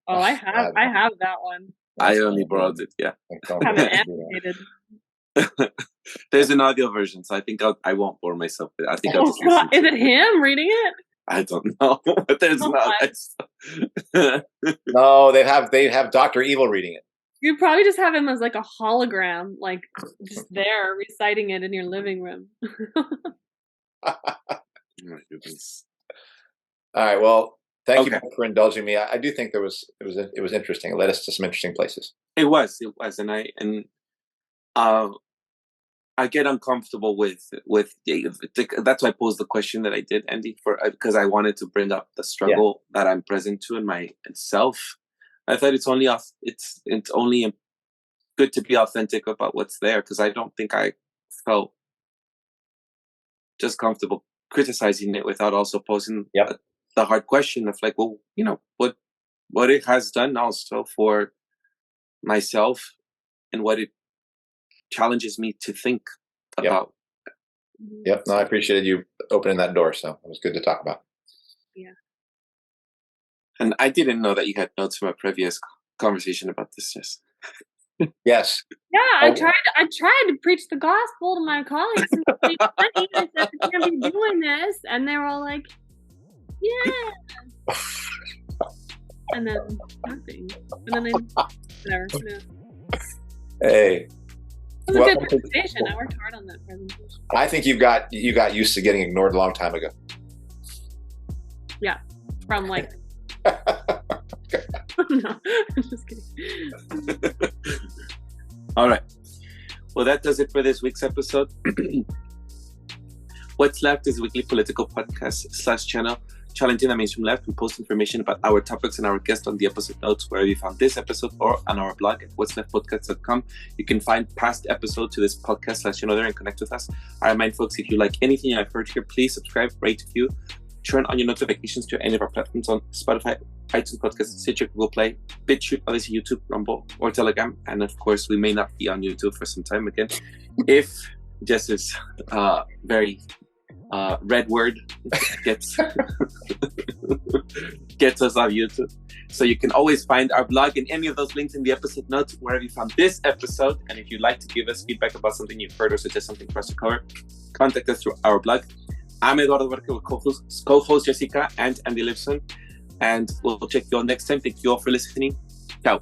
Oh, I have that one. I only borrowed it. Yeah. I have it annotated. There's an audio version, so I think I won't bore myself. I think I'll just listen is it him reading it? I don't know, but there's not. No, they have Dr. Evil reading it. You probably just have him as like a hologram, like just there reciting it in your living room. Oh my goodness. All right. Well, thank you for indulging me. I do think it was interesting. It led us to some interesting places. It was, and I get uncomfortable with that's why I posed the question that I did, Andy, because I wanted to bring up the struggle that I'm present to in myself. I thought it's only good to be authentic about what's there, because I don't think I felt just comfortable criticizing it without also posing the hard question of like, well, you know, what it has done also for myself and what it challenges me to think about. Yep. No, I appreciated you opening that door. So it was good to talk about. Yeah. And I didn't know that you had notes from a previous conversation about this. Yes. Yeah, I tried to preach the gospel to my colleagues and I said we can't be doing this, and they were all like, "Yeah." and then nothing. And then whatever. Yeah. Hey. It was a good presentation. I worked hard on that presentation. I think you got used to getting ignored a long time ago. Yeah. From like no, I'm just kidding. All right. Well, that does it for this week's episode. What's Left is a weekly political podcast / channel challenging the mainstream left. We post information about our topics and our guests on the episode notes wherever you found this episode or on our blog at what'sleftpodcast.com. You can find past episodes to this podcast / channel there and connect with us. I remind folks, if you like anything I've heard here, please subscribe, rate, review, turn on your notifications to any of our platforms on Spotify, iTunes Podcast, Stitcher, Google Play, BitChute, obviously YouTube, Rumble, or Telegram. And of course, we may not be on YouTube for some time again. If Jess's very red word gets us on YouTube. So you can always find our blog and any of those links in the episode notes wherever you found this episode. And if you'd like to give us feedback about something you've heard or suggest something for us to cover, contact us through our blog. I'm Eduardo Barca with co-host Jessica and Andy Lipson. And we'll check you all next time. Thank you all for listening. Ciao.